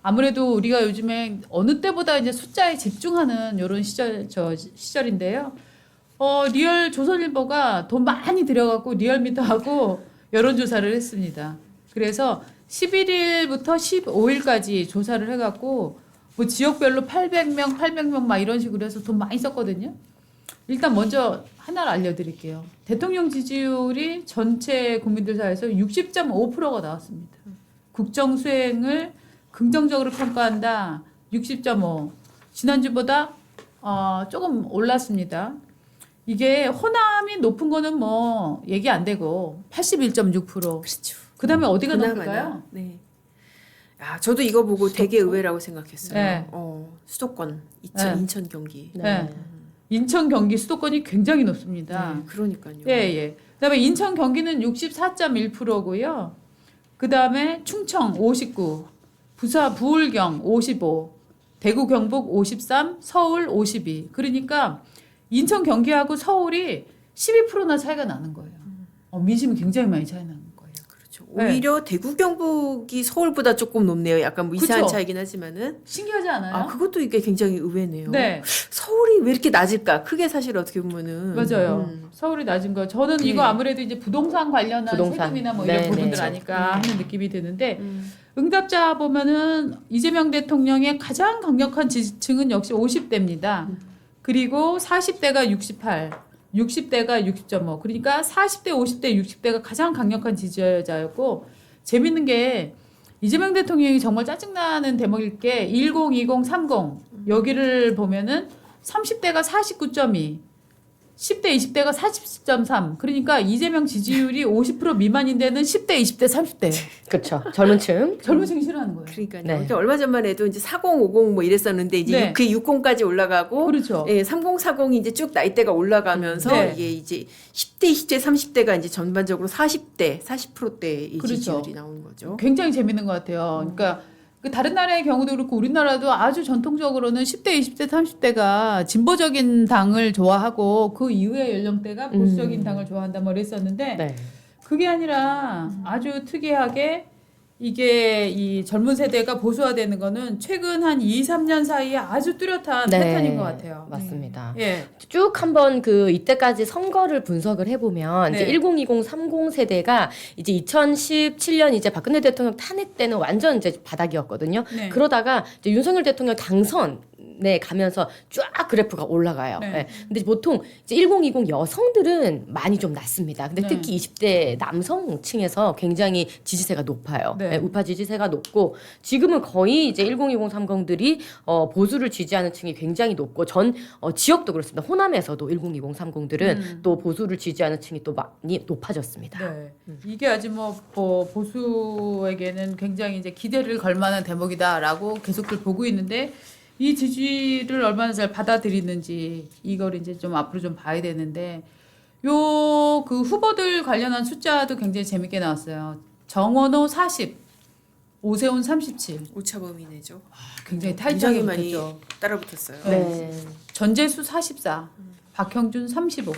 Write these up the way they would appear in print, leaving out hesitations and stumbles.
아무래도 우리가 요즘에 어느 때보다 이제 숫자에 집중하는 이런 시절인데요. 리얼 조선일보가 돈 많이 들여갖고 리얼미터하고 여론조사를 했습니다. 그래서 11일부터 15일까지 조사를 해갖고 뭐 지역별로 800명 막 이런 식으로 해서 돈 많이 썼거든요. 일단 먼저 하나를 알려드릴게요. 대통령 지지율이 전체 국민들 사이에서 60.5%가 나왔습니다. 국정 수행을 긍정적으로 평가한다. 60.5. 지난주보다 조금 올랐습니다. 이게 호남이 높은 거는 뭐 얘기 안 되고 81.6%. 그렇죠. 그다음에 어디가 그나마나. 높을까요? 네. 야, 저도 이거 보고 되게 의외라고 생각했어요. 네. 수도권 네. 인천 경기. 네. 인천 경기 수도권이 굉장히 높습니다. 네, 그러니까요. 예. 그다음에 인천 경기는 64.1%고요. 그다음에 충청 59, 부울경 55, 대구 경북 53, 서울 52. 그러니까 인천 경기하고 서울이 12%나 차이가 나는 거예요. 민심이 굉장히 많이 차이 나는 거예요. 그렇죠. 네. 오히려 대구 경북이 서울보다 조금 높네요. 약간 뭐 이상한 그쵸? 차이긴 하지만은. 신기하지 않아요? 그것도 이게 굉장히 의외네요. 네. 서울이 왜 이렇게 낮을까? 크게 사실 어떻게 보면은. 맞아요. 서울이 낮은 거. 저는 네. 이거 아무래도 이제 부동산 관련한 부동산. 세금이나 뭐 네, 이런 부분들 네. 아닐까 하는 느낌이 드는데 음. 응답자 보면은 이재명 대통령의 가장 강력한 지지층은 역시 50대입니다. 그리고 40대가 68, 60대가 60.5. 그러니까 40대, 50대, 60대가 가장 강력한 지지자였고 재밌는 게 이재명 대통령이 정말 짜증나는 대목일 게 10, 20, 30 여기를 보면은 30대가 49.2, 10대, 20대가 40.3. 그러니까 이재명 지지율이 50% 미만인 데는 10대, 20대, 30대. 그렇죠. 젊은 층. 젊은 층이 싫어하는 거예요. 그러니까요. 네. 그러니까 얼마 전만 해도 이제 40, 50 뭐 이랬었는데 이제 네. 그 60까지 올라가고 그렇죠. 예, 30, 40이 이제 쭉 나이대가 올라가면서 네. 이게 이제 10대, 20대, 30대가 이제 전반적으로 40대, 40%대의 그렇죠. 지지율이 나오는 거죠. 굉장히 재밌는 것 같아요. 그러니까 그 다른 나라의 경우도 그렇고 우리나라도 아주 전통적으로는 10대, 20대, 30대가 진보적인 당을 좋아하고 그 이후의 연령대가 보수적인 당을 좋아한다 뭐 이랬었는데 네. 그게 아니라 아주 특이하게 이게 이 젊은 세대가 보수화되는 거는 최근 한 2, 3년 사이에 아주 뚜렷한 패턴인 것 같아요. 맞습니다. 예. 쭉 한번 그 이때까지 선거를 분석을 해보면 네. 이제 1020, 30 세대가 이제 2017년 이제 박근혜 대통령 탄핵 때는 완전 이제 바닥이었거든요. 네. 그러다가 이제 윤석열 대통령 당선에 가면서 쫙 그래프가 올라가요. 네. 네. 근데 보통 이제 1020 여성들은 많이 좀 낮습니다. 근데 네. 특히 20대 남성층에서 굉장히 지지세가 높아요. 네. 네, 우파 지지세가 높고 지금은 거의 이제 1020, 30들이 보수를 지지하는 층이 굉장히 높고 전 지역도 그렇습니다. 호남에서도 1020, 30들은 또 보수를 지지하는 층이 또 많이 높아졌습니다. 네. 이게 아주 뭐 보수에게는 굉장히 이제 기대를 걸 만한 대목이다라고 계속들 보고 있는데 이 지지를 얼마나 잘 받아들이는지 이걸 이제 좀 앞으로 좀 봐야 되는데 요 그 후보들 관련한 숫자도 굉장히 재밌게 나왔어요. 정원호 40, 오세훈 37. 오차범위네죠. 굉장히 굉장히 타이트하게 많이 붙었죠. 따라붙었어요. 네. 전재수 44, 박형준 35.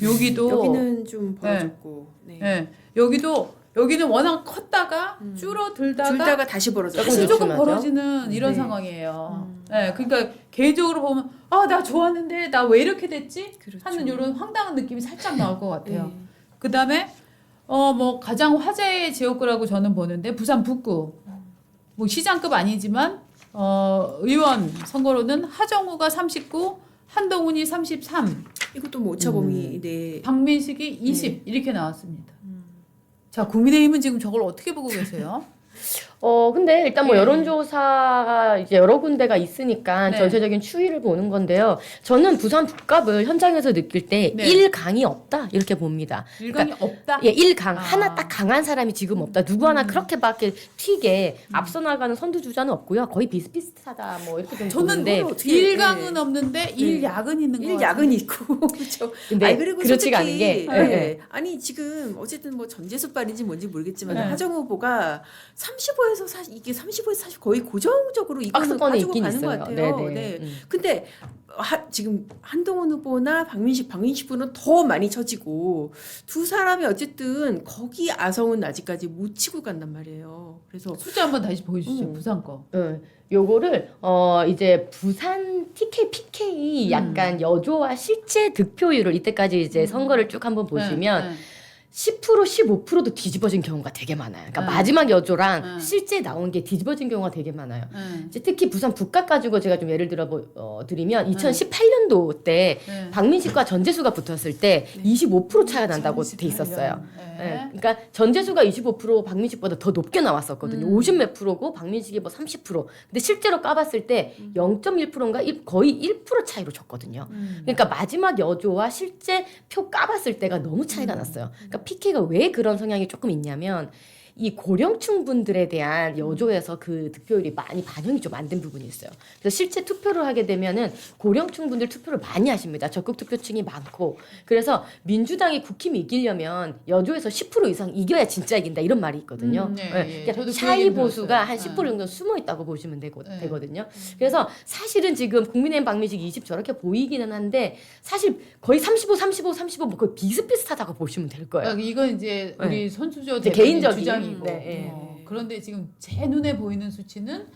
여기도 여기는 좀 벌어졌고. 네. 예. 여기는 워낙 컸다가 줄어들다가 줄다가 다시 벌어졌고. 다시 조금 조심하죠. 벌어지는 이런 네. 상황이에요. 네, 그러니까 개인적으로 보면 나 좋았는데 나 왜 이렇게 됐지? 그렇죠. 하는 이런 황당한 느낌이 살짝 나올 것 같아요. 네. 그다음에 뭐 가장 화제의 지역구라고 저는 보는데 부산 북구. 뭐 시장급 아니지만 의원 선거로는 하정우가 39, 한동훈이 33, 이것도 뭐 오차범위 내 박민식이 20 이렇게 나왔습니다. 자, 국민의힘은 지금 저걸 어떻게 보고 계세요? 근데 일단 뭐 네. 여론조사가 이제 여러 군데가 있으니까 네. 전체적인 추이를 보는 건데요. 저는 부산 북갑을 현장에서 느낄 때 네. 1강이 없다 이렇게 봅니다. 일강이 없다. 예, 1강 아. 하나 딱 강한 사람이 지금 없다. 누구 하나 그렇게밖에 튀게 앞서 나가는 선두주자는 없고요. 거의 비슷비슷하다. 뭐 이렇게 좀 저는 보는데 일강은 없는데 일야은 있는 거 일야근 있고 그렇죠. 근데 아니, 그리고 그렇지가 솔직히, 않은 게 네. 예, 예. 아니 지금 어쨌든 뭐 전재수빨인지 뭔지 모르겠지만 네. 하정 후보가 35 35에서 40 이게 35에서 40 거의 고정적으로 이거는 박스권에 가지고 있긴 가는 있어요. 것 같아요. 네네. 네. 근데 지금 한동훈 후보나 박민식 후보는 더 많이 쳐지고 두 사람이 어쨌든 거기 아성은 아직까지 못 치고 간단 말이에요. 그래서 숫자 한번 다시 보여주시죠. 부산 거. 요거를 이제 부산 TK, PK 약간 여조와 실제 득표율을 이때까지 이제 선거를 쭉 한번 보시면 네. 10% 15%도 뒤집어진 경우가 되게 많아요. 그러니까 네. 마지막 여조랑 네. 실제 나온 게 뒤집어진 경우가 되게 많아요. 네. 이제 특히 부산 북각 가지고 제가 좀 예를 들어 드리면 2018년도 때 네. 박민식과 전재수가 붙었을 때 25% 차이가 난다고 돼 있었어요. 네. 그러니까 전재수가 25% 박민식보다 더 높게 나왔었거든요. 50 몇 프로고 박민식이 뭐 30%. 근데 실제로 까봤을 때 0.1%인가 거의 1% 차이로 졌거든요. 그러니까 마지막 여조와 실제 표 까봤을 때가 너무 차이가 났어요. 그러니까 PK가 왜 그런 성향이 조금 있냐면 이 고령층 분들에 대한 여조에서 그 득표율이 많이 반영이 좀 안 된 부분이 있어요. 그래서 실제 투표를 하게 되면은 고령층 분들 투표를 많이 하십니다. 적극 투표층이 많고. 그래서 민주당이 국힘 이기려면 여조에서 10% 이상 이겨야 진짜 이긴다 이런 말이 있거든요. 네, 네. 예. 그러니까 저도 그 샤이 얘기는 보수가 들었어요. 한 10% 정도 숨어 있다고 보시면 네. 되거든요. 그래서 사실은 지금 국민의힘 박민식 20 저렇게 보이기는 한데 사실 거의 35 뭐 거의 비슷비슷하다고 보시면 될 거예요. 그러니까 이건 이제 우리 손수조 이제 대표님 개인적인, 주장이고. 네, 그런데 지금 제 눈에 보이는 수치는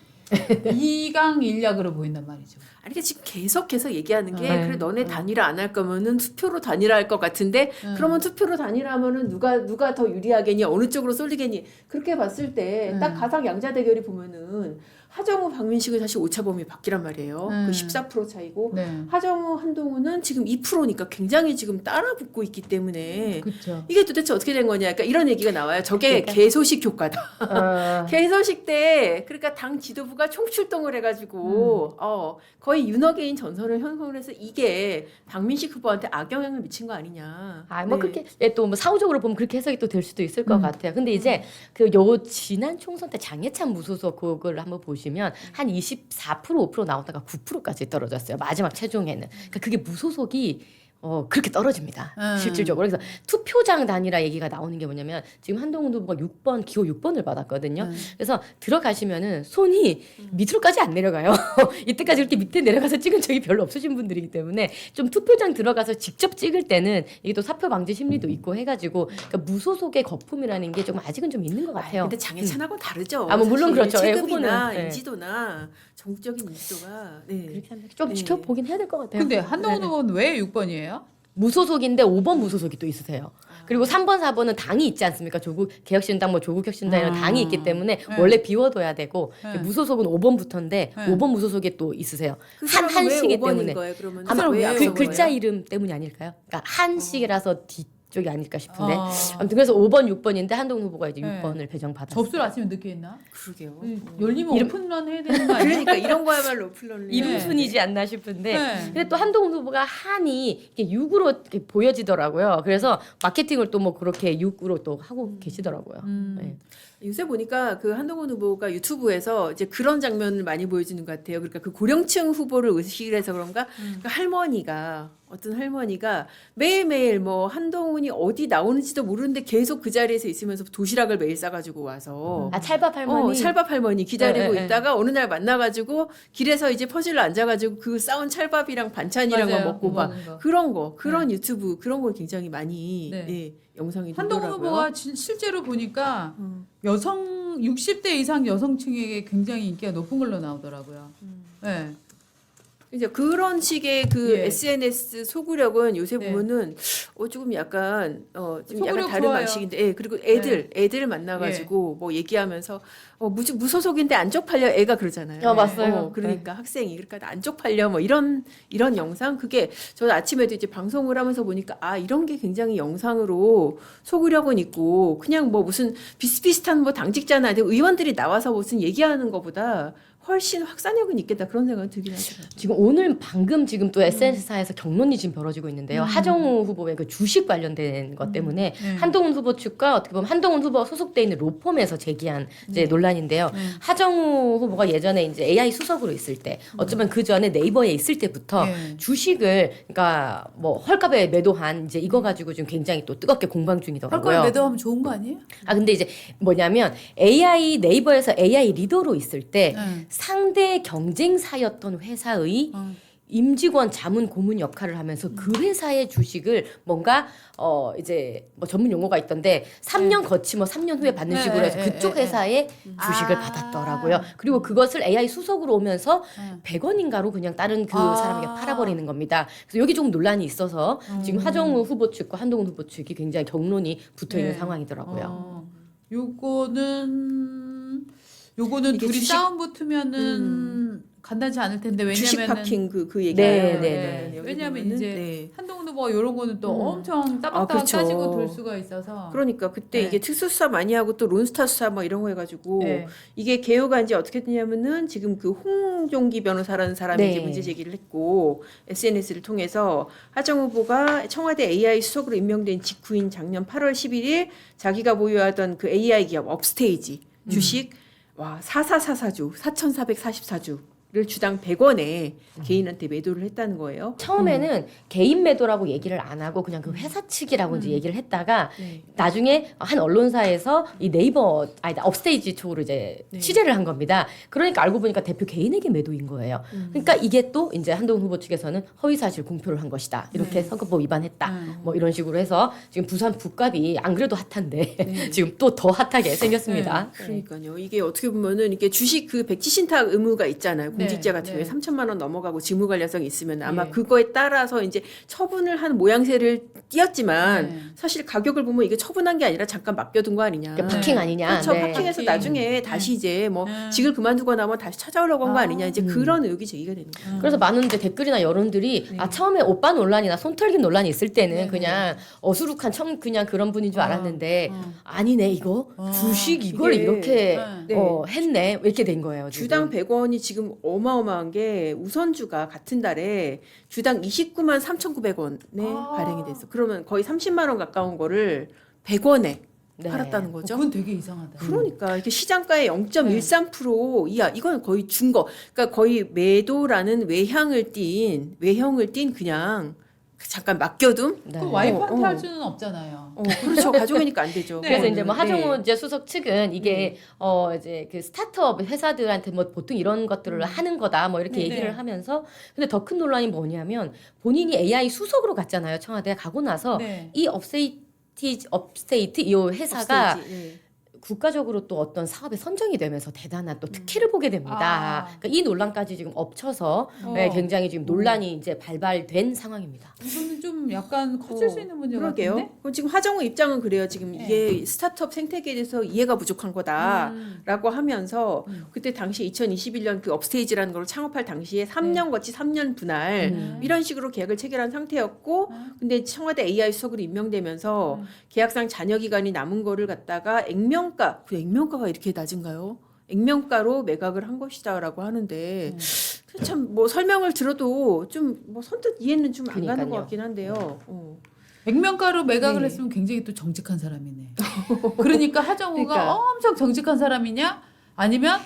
이강일약으로 보인단 말이죠. 아니 그러니까 지금 계속해서 얘기하는 게 네. 그래 너네 단일화 안 할 거면은 투표로 단일화할 것 같은데 그러면 투표로 단일화하면은 누가 더 유리하겠니 어느 쪽으로 쏠리겠니 그렇게 봤을 때 딱 가상 양자 대결이 보면은 하정우 박민식은 사실 오차범위 밖이란 말이에요. 그 14% 차이고 네. 하정우 한동훈은 지금 2%니까 굉장히 지금 따라붙고 있기 때문에 그렇죠. 이게 도대체 어떻게 된 거냐 그러니까 이런 얘기가 나와요. 저게 그러니까. 개소식 효과다. 개소식 때 그러니까 당 지도부가 총출동을 해가지고 거의 윤어게인 전선을 형성을 해서 이게 박민식 후보한테 악영향을 미친 거 아니냐. 뭐 네. 그렇게 또 뭐 사후적으로 보면 그렇게 해석이 또 될 수도 있을 것 같아요. 근데 이제 그 지난 총선 때 장해찬 무소속 그걸 한번 보시면 한 24% 5% 나오다가 9%까지 떨어졌어요. 마지막 최종에는. 그러니까 그게 무소속이 그렇게 떨어집니다. 실질적으로. 그래서 투표장 단위라 얘기가 나오는 게 뭐냐면 지금 한동훈 후보가 6번, 기호 6번을 받았거든요. 그래서 들어가시면은 손이 밑으로까지 안 내려가요. 이때까지 그렇게 밑에 내려가서 찍은 적이 별로 없으신 분들이기 때문에 좀 투표장 들어가서 직접 찍을 때는 이게 또 사표 방지 심리도 있고 해가지고 그러니까 무소속의 거품이라는 게 좀 아직은 좀 있는 것 같아요. 근데 장애찬하고 다르죠. 뭐 물론 사실 그렇죠. 예, 체급이나 후보는, 네. 인지도나 정적인 인지도가 그렇게 하면 좀 네. 지켜보긴 해야 될 것 같아요. 근데 한동훈 네. 후보는 왜 6번이에요? 무소속인데 5번 무소속이 또 있으세요. 그리고 3번, 4번은 당이 있지 않습니까? 조국개혁신당, 뭐 조국혁신당 이런 당이 있기 때문에 원래 비워둬야 되고 무소속은 5번부터인데 5번 무소속이 또 있으세요. 그 사람은 왜 한식이 5번인 때문에. 거예요? 그러면 아마 왜 그 앞선 글자 거예요? 이름 때문이 아닐까요? 그러니까 한식이라서 뒤쪽이 아닐까 싶은데. 어. 아무튼 그래서 5번, 6번인데 한동훈 후보가 이제 네. 6번을 배정받았어요. 접수를 아침에 늦게 했나? 그러게요. 열리면 오픈런 해야 되는 거 아니야? 그러니까 이런 거야말로 오픈런리. 이름 순이지 않나 싶은데 네. 근데 또 한동훈 후보가 한이 이렇게 6으로 이렇게 보여지더라고요. 그래서 마케팅을 또 뭐 그렇게 6으로 또 하고 계시더라고요. 네. 요새 보니까 그 한동훈 후보가 유튜브에서 이제 그런 장면을 많이 보여주는 것 같아요. 그러니까 그 고령층 후보를 의식을 해서 그런가 그 어떤 할머니가 매일매일 뭐 한동훈이 어디 나오는지도 모르는데 계속 그 자리에서 있으면서 도시락을 매일 싸가지고 와서 찰밥 할머니. 찰밥 할머니 기다리고 네, 네, 있다가 어느 날 만나가지고 길에서 이제 퍼즐로 앉아가지고 그 싸운 찰밥이랑 반찬이랑 거 맞아요. 먹고 막 먹는 거. 그런 유튜브 그런 거 굉장히 많이 네. 예, 영상이 한동훈 뜨더라고요. 후보가 실제로 보니까 여성 60대 이상 여성층에게 굉장히 인기가 높은 걸로 나오더라고요. 네. 이제 그런 식의 그 예. SNS 소구력은 요새 네. 보면은 조금 약간 좀 소구력 약간 다른 좋아요. 방식인데 예 그리고 애들 만나가지고 뭐 얘기하면서 무소속인데 안 쪽팔려 애가 그러잖아요. 맞아요. 그러니까 학생이 그러니까 안 쪽팔려 뭐 이런 영상 그게 저 아침에도 이제 방송을 하면서 보니까 이런 게 굉장히 영상으로 소구력은 있고 그냥 뭐 무슨 비슷비슷한 뭐 당직자나 의원들이 나와서 무슨 얘기하는 것보다 훨씬 확산력은 있겠다 그런 생각이 들긴 하더라고요. 지금 오늘 방금 지금 또 SNS사에서 경론이 지금 벌어지고 있는데요. 하정우 후보의 그 주식 관련된 것 때문에 한동훈 후보 측과 어떻게 보면 한동훈 후보가 소속돼 있는 로펌에서 제기한 이제 논란인데요. 하정우 후보가 예전에 이제 AI 수석으로 있을 때 어쩌면 그 전에 네이버에 있을 때부터 주식을 그러니까 뭐 헐값에 매도한 이제 이거 가지고 지금 굉장히 또 뜨겁게 공방 중이더라고요. 헐값 매도하면 좋은 거 아니에요? 아 근데 이제 뭐냐면 AI 네이버에서 AI 리더로 있을 때 상대 경쟁사였던 회사의 임직원 자문 고문 역할을 하면서 그 회사의 주식을 뭔가 이제 뭐 전문 용어가 있던데 3년 거치면 3년 후에 받는 네, 식으로 해서 네, 그쪽 네, 회사의 주식을 아. 받았더라고요. 그리고 그것을 AI 수석으로 오면서 100원인가로 그냥 다른 그 사람에게 팔아버리는 겁니다. 그래서 여기 조금 논란이 있어서 지금 하정우 후보 측과 한동훈 후보 측이 굉장히 경론이 붙어 있는 네. 상황이더라고요. 요거는 이게 둘이 주식- 싸움 붙으면은 간단치 않을 텐데 왜냐면은 주식 파킹 그 얘기. 네. 왜냐면 이제 한동훈 후보가 이런 거는 또 엄청 따박따박 그렇죠. 따지고 돌 수가 있어서 그러니까 그때 네. 이게 특수수사 많이 하고 또 론스타 수사 뭐 이런 거 해가지고 네. 이게 개요가 이제 어떻게 되냐면은 지금 그 홍종기 변호사라는 사람이 네. 이제 문제 제기를 했고 SNS를 통해서 하정 후보가 청와대 AI 수석으로 임명된 직후인 작년 8월 11일 자기가 보유하던 그 AI 기업 업스테이지 주식 와 4444주 4,444주를 주당 100원에 개인한테 매도를 했다는 거예요. 처음에는 개인 매도라고 얘기를 안 하고 그냥 그 회사 측이라고 이제 얘기를 했다가 나중에 한 언론사에서 이 네이버 아니다 업스테이지 쪽으로 이제 취재를 한 겁니다. 그러니까 알고 보니까 대표 개인에게 매도인 거예요. 그러니까 이게 또 이제 한동훈 후보 측에서는 허위사실 공표를 한 것이다. 이렇게 선거법 위반했다. 뭐 이런 식으로 해서 지금 부산 부값이 안 그래도 핫한데 지금 또 더 핫하게 생겼습니다. 그러니까요. 이게 어떻게 보면은 이게 주식 그 백지 신탁 의무가 있잖아요. 공직자 같은 경우에 3천만 원 넘어가고 직무 관련성이 있으면 아마 예. 그거에 따라서 이제 처분을 한 모양새를 띄었지만 네. 사실 가격을 보면 이게 처분한 게 아니라 잠깐 맡겨둔 거 아니냐. 그러니까 파킹 아니냐. 그렇죠. 네. 파킹해서 파킹. 나중에 다시 이제 뭐 직을 그만두고 나면 다시 찾아오려고 한 거 아니냐. 이제 그런 의혹이 제기가 되는 거예요. 그래서 많은 이제 댓글이나 여론들이 아 처음에 오빠 논란이나 손털기 논란이 있을 때는 그냥 어수룩한 그냥 그런 분인 줄 알았는데 아니네 이거 주식 이걸 이게- 이렇게 네. 했네 이렇게 된 거예요. 지금. 주당 100원이 지금 어마어마한 게 우선주가 같은 달에 주당 29만 3,900원에 발행이 됐어. 그러면 거의 30만 원 가까운 거를 100원에 네. 팔았다는 거죠. 그건 되게 이상하다. 그러니까 이렇게 시장가의 0.13% 이하 이건 거의 준 거. 그러니까 거의 매도라는 외형을 띈 그냥 잠깐 맡겨둠. 네. 그 와이프한테 어. 할 수는 없잖아요. 그렇죠. 가족이니까 안 되죠. 그래서 이제 뭐 그거는. 하정우 네. 이제 수석 측은 이게 이제 그 스타트업 회사들한테 뭐 보통 이런 것들을 하는 거다 뭐 이렇게 네. 얘기를 하면서 근데 더 큰 논란이 뭐냐면 본인이 AI 수석으로 갔잖아요. 청와대 가고 나서 네. 이 업스테이트 이 회사가 업스테이지, 네. 국가적으로 또 어떤 사업에 선정이 되면서 대단한 또 특혜를 보게 됩니다. 아. 그러니까 이 논란까지 지금 엎쳐서 네, 굉장히 지금 논란이 이제 발발된 상황입니다. 이거는 좀 약간 커질 수 있는 문제 그러게요. 같은데. 그럼 지금 하정우 입장은 그래요. 지금 네. 이게 스타트업 생태계에 대해서 이해가 부족한 거다라고 하면서 그때 당시 2021년 그 업스테이지라는 걸 창업할 당시에 3년 거치 3년 분할 이런 식으로 계약을 체결한 상태였고 근데 청와대 AI 수석으로 임명되면서 계약상 잔여 기간이 남은 거를 갖다가 액면가가 이렇게 낮은가요? 액면가로 매각을 한 것이다라고 하는데 참 뭐 설명을 들어도 좀 뭐 선뜻 이해는 좀 안 가는 것 그러니까요. 같긴 한데요. 액면가로 매각을 네. 했으면 굉장히 또 정직한 사람이네. 그러니까 하정우가 그러니까. 엄청 정직한 사람이냐 아니면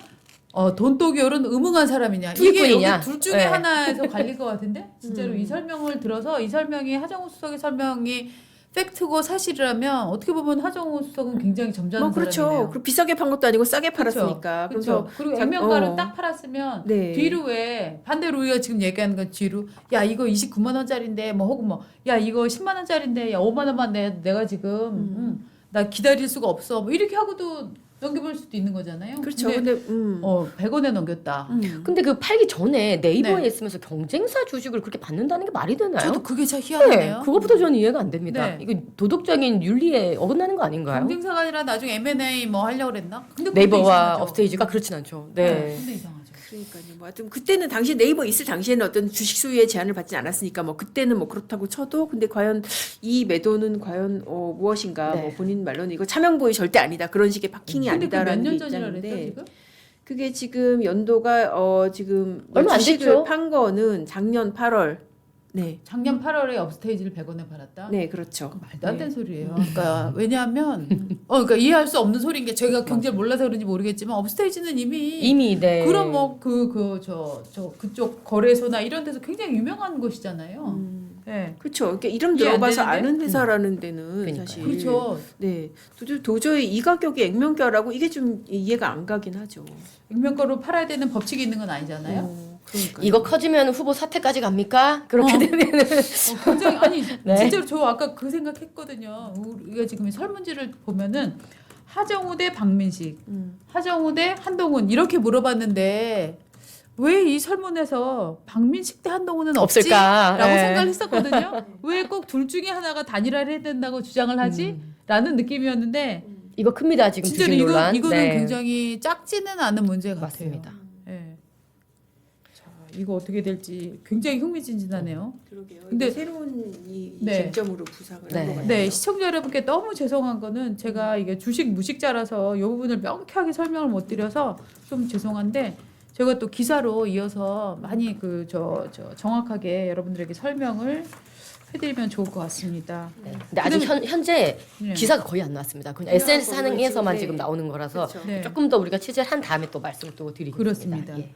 돈독이요는 음흉한 사람이냐 이게 투기꾼이냐? 여기 둘 중에 네. 하나에서 갈릴 것 같은데 진짜로 이 설명을 들어서 이 설명이 하정우 수석의 설명이 팩트고 사실이라면 어떻게 보면 하정우 수석은 굉장히 점잖은 뭐 그렇죠. 사람이네요. 그리고 비싸게 판 것도 아니고 싸게 그렇죠. 팔았으니까. 그렇죠. 그리고 자- 액면가를 딱 팔았으면 네. 뒤로 왜 반대로 우리가 지금 얘기하는 건 뒤로 야 이거 29만 원짜리인데 뭐 혹은 뭐 야 이거 10만 원짜리인데 야 5만 원만 내가 지금 나 기다릴 수가 없어 뭐 이렇게 하고도 넘겨볼 수도 있는 거잖아요. 그렇죠. 근데 100원에 넘겼다. 근데 그 팔기 전에 네이버에 네. 있으면서 경쟁사 주식을 그렇게 받는다는 게 말이 되나요? 저도 그게 참 네, 희한하네요. 그것부터 저는 이해가 안 됩니다. 네. 이거 도덕적인 윤리에 어긋나는 거 아닌가요? 경쟁사가 아니라 나중에 M&A 뭐 하려고 그랬나? 근데 그것도 네이버와 이상하죠. 업스테이지가 그렇진 않죠. 네. 근데 이상하죠. 그러니까요. 뭐 하여튼 그때는 당시 네이버 있을 당시에는 어떤 주식 소유의 제한을 받지 않았으니까 뭐 그때는 뭐 그렇다고 쳐도 근데 과연 이 매도는 과연 무엇인가 네. 뭐 본인 말로는 이거 차명보이 절대 아니다 그런 식의 파킹이 근데 그 몇 아니다라는 게 년 전이라 그랬죠 입장인데 지금? 그게 지금 연도가 지금 얼마 안 주식을 됐죠? 판 거는 작년 8월. 네. 작년 8월에 업스테이지를 100원에 팔았다. 네, 그렇죠. 말도 안 되는 네. 소리예요. 그러니까 왜냐하면 그러니까 이해할 수 없는 소리인 게 저희가 경제를 몰라서 그런지 모르겠지만 업스테이지는 이미 네. 그런 뭐 그쪽 거래소나 이런 데서 굉장히 유명한 곳이잖아요. 네. 그렇죠. 그러니까 이름 이해 안 들어봐서 되는데? 아는 회사라는 데는 그러니까요. 사실 그렇죠. 네. 도저히 이 가격에 액면가라고 이게 좀 이해가 안 가긴 하죠. 액면가로 팔아야 되는 법칙이 있는 건 아니잖아요. 그러니까. 이거 커지면 후보 사퇴까지 갑니까? 그렇게 되면은 굉장히 아니 네. 진짜로 저 아까 그 생각했거든요. 우리가 지금 설문지를 보면은 하정우 대 박민식, 하정우 대 한동훈 이렇게 물어봤는데 왜 이 설문에서 박민식 대 한동훈은 없을까? 없지라고 네. 생각을 했었거든요. 왜 꼭 둘 중에 하나가 단일화를 해야 된다고 주장을 하지? 라는 느낌이었는데 이거 큽니다 지금 진짜로 주식 논란. 이거는 네. 굉장히 작지는 않은 문제 같아요. 맞습니다. 예. 자, 이거 어떻게 될지 굉장히 흥미진진하네요. 그러게요. 근데- 근데 새로운 이 네. 쟁점으로 부상을 네. 한 것 같아요. 네, 시청자 여러분께 너무 죄송한 거는 제가 이게 주식 무식자라서 이 부분을 명쾌하게 설명을 못 드려서 좀 죄송한데 제가 또 기사로 이어서 많이 정확하게 여러분들에게 설명을 해드리면 좋을 것 같습니다. 네. 근데 아직 현재 네. 기사가 거의 안 나왔습니다. 그냥 그냥 SNS 거기만 상에서만 지금, 지금 네. 나오는 거라서 그렇죠. 네. 조금 더 우리가 취재를 한 다음에 또 말씀 또 드리겠습니다. 그렇습니다. 예.